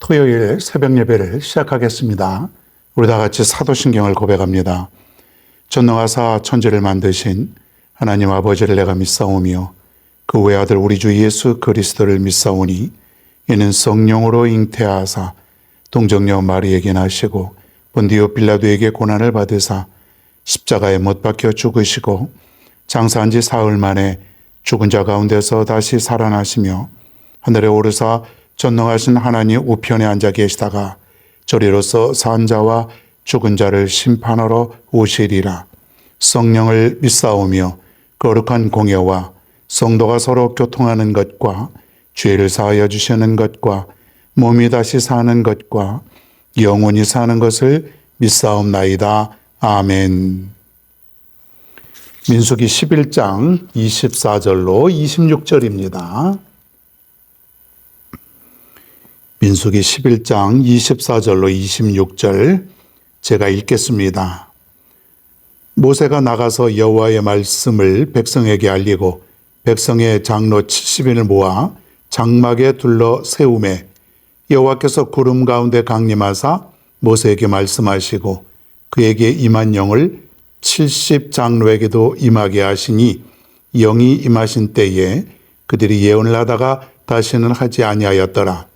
토요일 새벽 예배를 시작하겠습니다. 우리 다 같이 사도신경을 고백합니다. 전능하사 천지를 만드신 하나님 아버지를 내가 믿사오며 그 외아들 우리 주 예수 그리스도를 믿사오니 이는 성령으로 잉태하사 동정녀 마리에게 나시고 본디오 빌라도에게 고난을 받으사 십자가에 못 박혀 죽으시고 장사한 지 사흘 만에 죽은 자 가운데서 다시 살아나시며 하늘에 오르사 전능하신 하나님 우편에 앉아 계시다가 저리로서 산 자와 죽은 자를 심판하러 오시리라. 성령을 믿사오며 거룩한 공예와 성도가 서로 교통하는 것과 죄를 사하여 주시는 것과 몸이 다시 사는 것과 영원히 사는 것을 믿사옵나이다. 아멘. 민수기 11장 24절로 26절입니다. 민수기 11장 24절로 26절 제가 읽겠습니다. 모세가 나가서 여호와의 말씀을 백성에게 알리고 백성의 장로 70인을 모아 장막에 둘러 세우매 여호와께서 구름 가운데 강림하사 모세에게 말씀하시고 그에게 임한 영을 70장로에게도 임하게 하시니 영이 임하신 때에 그들이 예언을 하다가 다시는 하지 아니하였더라.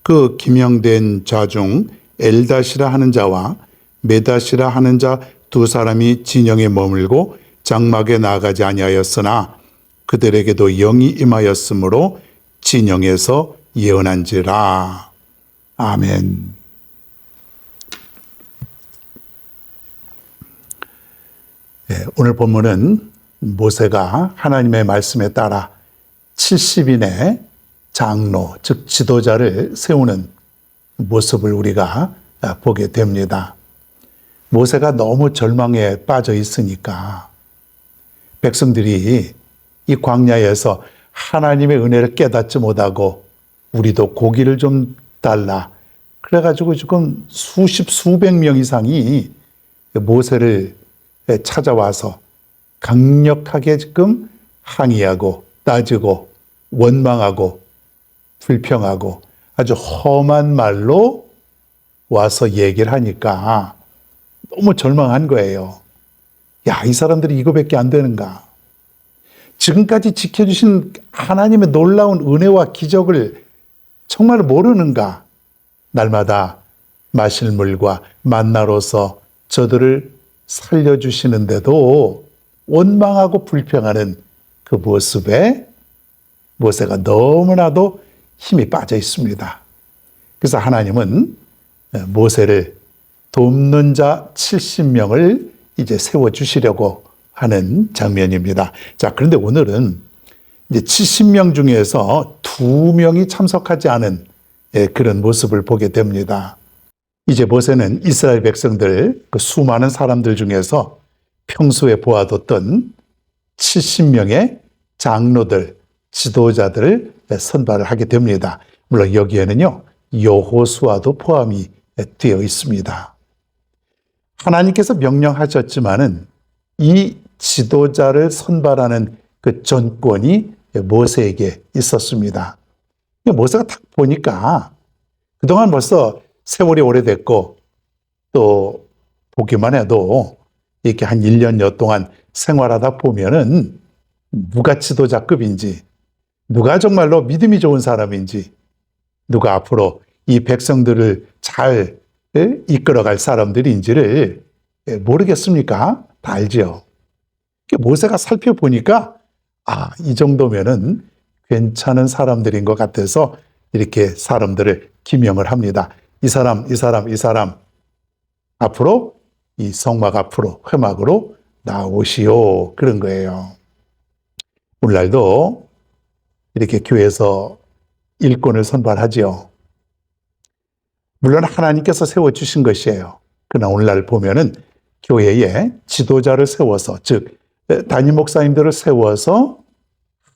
그 기명된 자 중 엘다시라 하는 자와 메다시라 하는 자 두 사람이 진영에 머물고 장막에 나아가지 아니하였으나 그들에게도 영이 임하였으므로 진영에서 예언한지라. 아멘. 오늘 본문은 모세가 하나님의 말씀에 따라 70인의 장로, 즉 지도자를 세우는 모습을 우리가 보게 됩니다. 모세가 너무 절망에 빠져 있으니까 백성들이 이 광야에서 하나님의 은혜를 깨닫지 못하고 우리도 고기를 좀 달라. 그래가지고 지금 수백 명 이상이 모세를 찾아와서 강력하게 지금 항의하고 따지고 원망하고 불평하고 아주 험한 말로 와서 얘기를 하니까 너무 절망한 거예요. 야, 이 사람들이 이거밖에 안 되는가? 지금까지 지켜주신 하나님의 놀라운 은혜와 기적을 정말 모르는가? 날마다 마실 물과 만나로서 저들을 살려주시는데도 원망하고 불평하는 그 모습에 모세가 너무나도 힘이 빠져 있습니다. 그래서 하나님은 모세를 돕는 자 70명을 이제 세워주시려고 하는 장면입니다. 자, 그런데 오늘은 이제 70명 중에서 2명이 참석하지 않은 그런 모습을 보게 됩니다. 이제 모세는 이스라엘 백성들, 그 수많은 사람들 중에서 평소에 보아뒀던 70명의 장로들, 지도자들을 선발을 하게 됩니다. 물론 여기에는요, 여호수아도 포함이 되어 있습니다. 하나님께서 명령하셨지만은 이 지도자를 선발하는 그 전권이 모세에게 있었습니다. 모세가 딱 보니까 그동안 벌써 세월이 오래됐고 또 보기만 해도 이렇게 한 1년여 동안 생활하다 보면은 누가 지도자급인지, 누가 정말로 믿음이 좋은 사람인지, 누가 앞으로 이 백성들을 잘 이끌어갈 사람들인지를 모르겠습니까? 다 알죠. 모세가 살펴보니까 이 정도면은 괜찮은 사람들인 것 같아서 이렇게 사람들을 기명을 합니다. 이 사람 앞으로 이 성막 앞으로 회막으로 나오시오. 그런 거예요. 오늘날도 이렇게 교회에서 일꾼을 선발하지요. 물론 하나님께서 세워주신 것이에요. 그러나 오늘날 보면은 교회에 지도자를 세워서, 즉 담임 목사님들을 세워서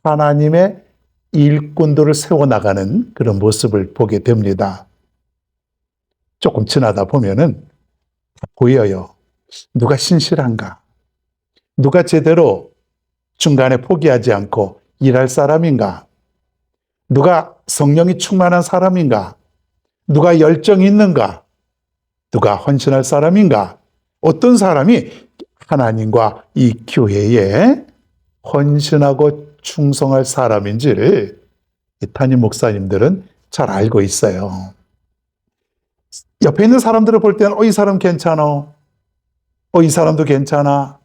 하나님의 일꾼들을 세워나가는 그런 모습을 보게 됩니다. 조금 지나다 보면은 보여요. 누가 신실한가? 누가 제대로 중간에 포기하지 않고 일할 사람인가? 누가 성령이 충만한 사람인가? 누가 열정이 있는가? 누가 헌신할 사람인가? 어떤 사람이 하나님과 이 교회에 헌신하고 충성할 사람인지를 이 담임 목사님들은 잘 알고 있어요. 옆에 있는 사람들을 볼 때는 이 사람 괜찮아. 이 사람도 괜찮아.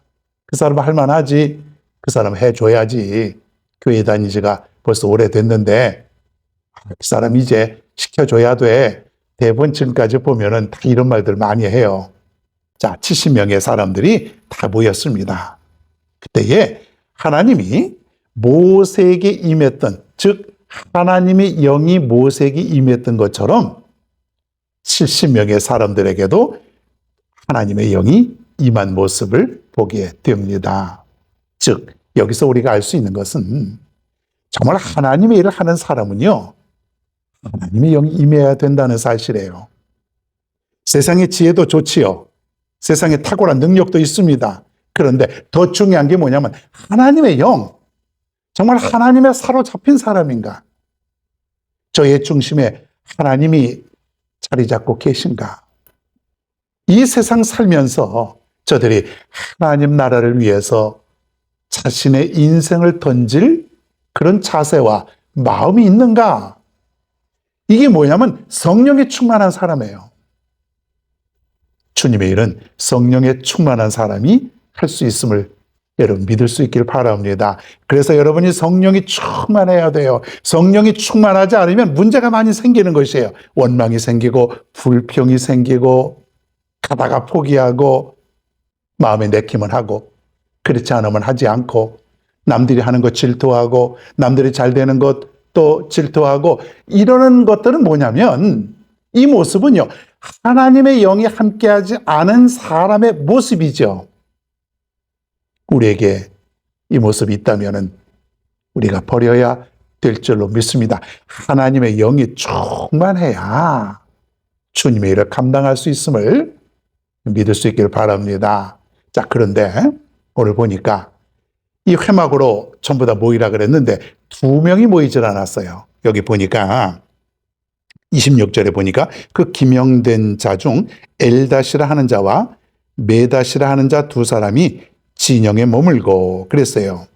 그 사람 할 만하지. 그 사람 해줘야지. 교회 다닌 지가 벌써 오래됐는데 그 사람 이제 시켜줘야 돼. 대부분 지금까지 보면은 다 이런 말들 많이 해요. 자, 70명의 사람들이 다 모였습니다. 그때에 하나님이 모세에게 임했던, 즉 하나님의 영이 모세에게 임했던 것처럼 70명의 사람들에게도 하나님의 영이 임한 모습을 보게 됩니다. 즉 여기서 우리가 알 수 있는 것은 정말 하나님의 일을 하는 사람은요, 하나님의 영이 임해야 된다는 사실이에요. 세상의 지혜도 좋지요. 세상에 탁월한 능력도 있습니다. 그런데 더 중요한 게 뭐냐면 하나님의 영, 정말 하나님의 사로잡힌 사람인가? 저의 중심에 하나님이 자리 잡고 계신가? 이 세상 살면서 저들이 하나님 나라를 위해서 자신의 인생을 던질 그런 자세와 마음이 있는가? 이게 뭐냐면 성령에 충만한 사람이에요. 주님의 일은 성령에 충만한 사람이 할 수 있음을 여러분 믿을 수 있기를 바랍니다. 그래서 여러분이 성령이 충만해야 돼요. 성령이 충만하지 않으면 문제가 많이 생기는 것이에요. 원망이 생기고 불평이 생기고 가다가 포기하고 마음에 내키면 하고 그렇지 않으면 하지 않고 남들이 하는 것 질투하고 남들이 잘 되는 것 또 질투하고 이러는 것들은 뭐냐면 이 모습은요, 하나님의 영이 함께하지 않은 사람의 모습이죠. 우리에게 이 모습이 있다면 우리가 버려야 될 줄로 믿습니다. 하나님의 영이 충만해야 주님의 일을 감당할 수 있음을 믿을 수 있기를 바랍니다. 자, 그런데 오늘 보니까 이 회막으로 전부 다 모이라 그랬는데 2명이 모이질 않았어요. 여기 보니까 26절에 보니까 그 기명된 자 중 엘다시라 하는 자와 메다시라 하는 자 2사람이 진영에 머물고 그랬어요.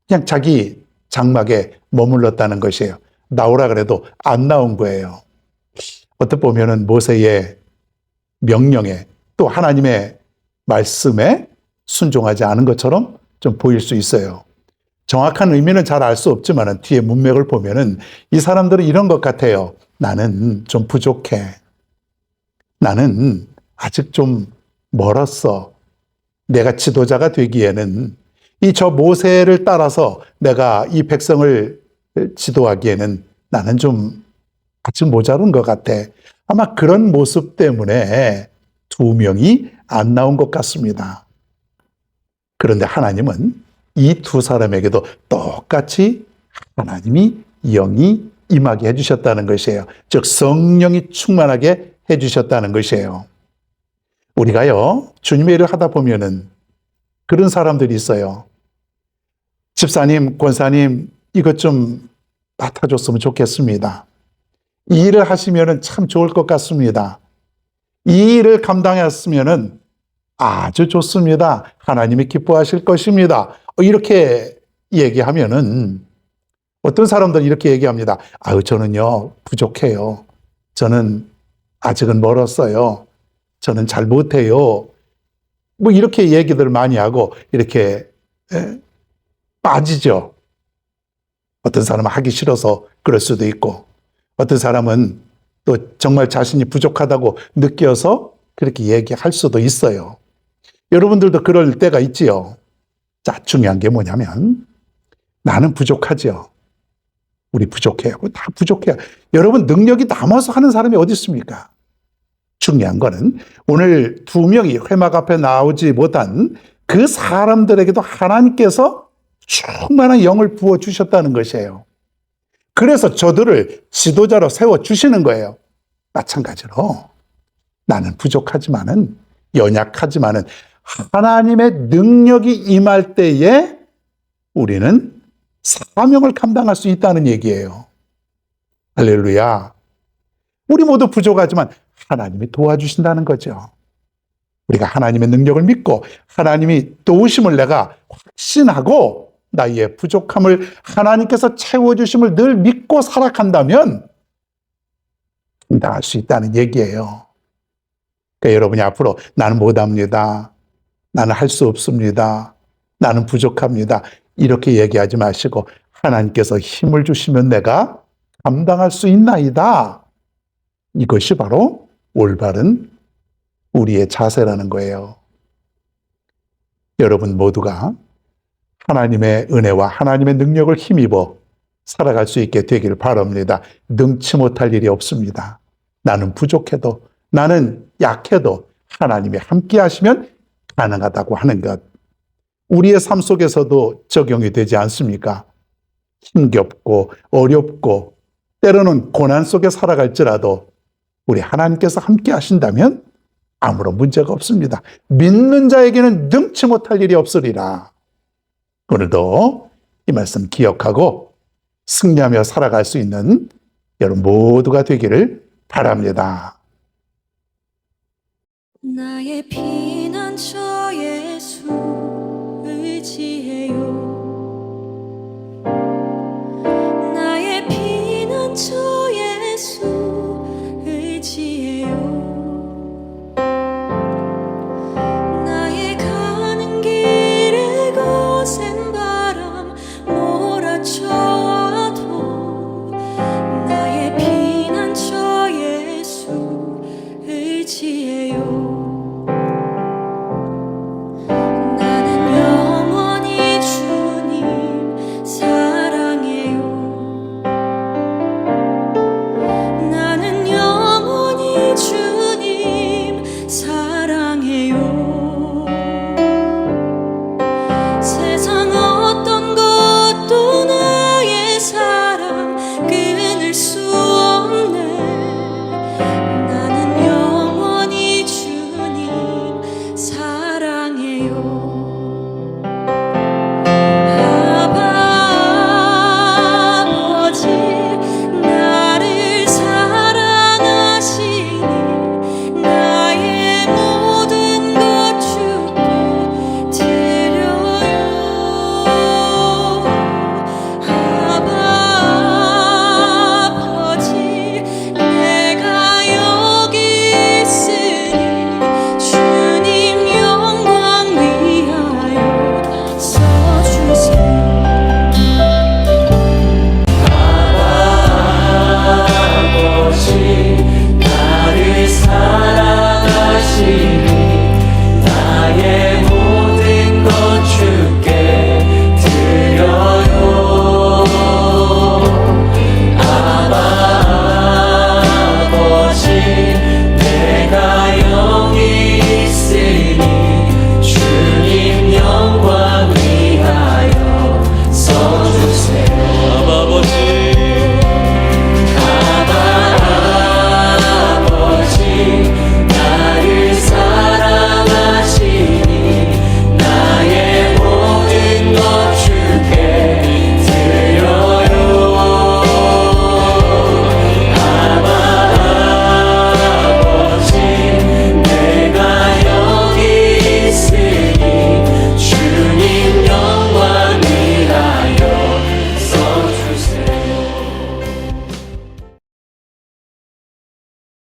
그냥 자기 장막에 머물렀다는 것이에요. 나오라 그래도 안 나온 거예요. 어떻게 보면은 모세의 명령에 또 하나님의 말씀에 순종하지 않은 것처럼 좀 보일 수 있어요. 정확한 의미는 잘 알 수 없지만 뒤에 문맥을 보면은 이 사람들은 이런 것 같아요. 나는 좀 부족해. 나는 아직 좀 멀었어. 내가 지도자가 되기에는 저 모세를 따라서 내가 이 백성을 지도하기에는 나는 좀 아직 모자른 것 같아. 아마 그런 모습 때문에 2명이 안 나온 것 같습니다. 그런데 하나님은 이 2사람에게도 똑같이 하나님이 영이 임하게 해주셨다는 것이에요. 즉 성령이 충만하게 해주셨다는 것이에요. 우리가요, 주님의 일을 하다 보면은 그런 사람들이 있어요. 집사님, 권사님, 이것 좀 맡아줬으면 좋겠습니다. 이 일을 하시면은 참 좋을 것 같습니다. 이 일을 감당했으면은 아주 좋습니다. 하나님이 기뻐하실 것입니다. 이렇게 얘기하면은 어떤 사람들은 이렇게 얘기합니다. 아유, 저는요, 부족해요. 저는 아직은 멀었어요. 저는 잘 못해요. 뭐 이렇게 얘기들 많이 하고 이렇게 빠지죠. 어떤 사람은 하기 싫어서 그럴 수도 있고 어떤 사람은 또 정말 자신이 부족하다고 느껴서 그렇게 얘기할 수도 있어요. 여러분들도 그럴 때가 있지요. 자, 중요한 게 뭐냐면 나는 부족하죠. 우리 부족해요. 다 부족해요. 여러분 능력이 남아서 하는 사람이 어디 있습니까? 중요한 거는 오늘 2명이 회막 앞에 나오지 못한 그 사람들에게도 하나님께서 충만한 영을 부어주셨다는 것이에요. 그래서 저들을 지도자로 세워주시는 거예요. 마찬가지로 나는 부족하지만은 연약하지만은 하나님의 능력이 임할 때에 우리는 사명을 감당할 수 있다는 얘기예요. 할렐루야. 우리 모두 부족하지만 하나님이 도와주신다는 거죠. 우리가 하나님의 능력을 믿고 하나님이 도우심을 내가 확신하고 나의 부족함을 하나님께서 채워주심을 늘 믿고 살아간다면 감당할 수 있다는 얘기예요. 그러니까 여러분이 앞으로 나는 못합니다. 나는 할 수 없습니다. 나는 부족합니다. 이렇게 얘기하지 마시고 하나님께서 힘을 주시면 내가 감당할 수 있나이다. 이것이 바로 올바른 우리의 자세라는 거예요. 여러분 모두가 하나님의 은혜와 하나님의 능력을 힘입어 살아갈 수 있게 되기를 바랍니다. 능치 못할 일이 없습니다. 나는 부족해도 나는 약해도 하나님이 함께 하시면 가능하다고 하는 것. 우리의 삶 속에서도 적용이 되지 않습니까? 힘겹고 어렵고 때로는 고난 속에 살아갈지라도 우리 하나님께서 함께 하신다면 아무런 문제가 없습니다. 믿는 자에게는 능치 못할 일이 없으리라. 오늘도 이 말씀 기억하고 승리하며 살아갈 수 있는 여러분 모두가 되기를 바랍니다. 나의 피난처에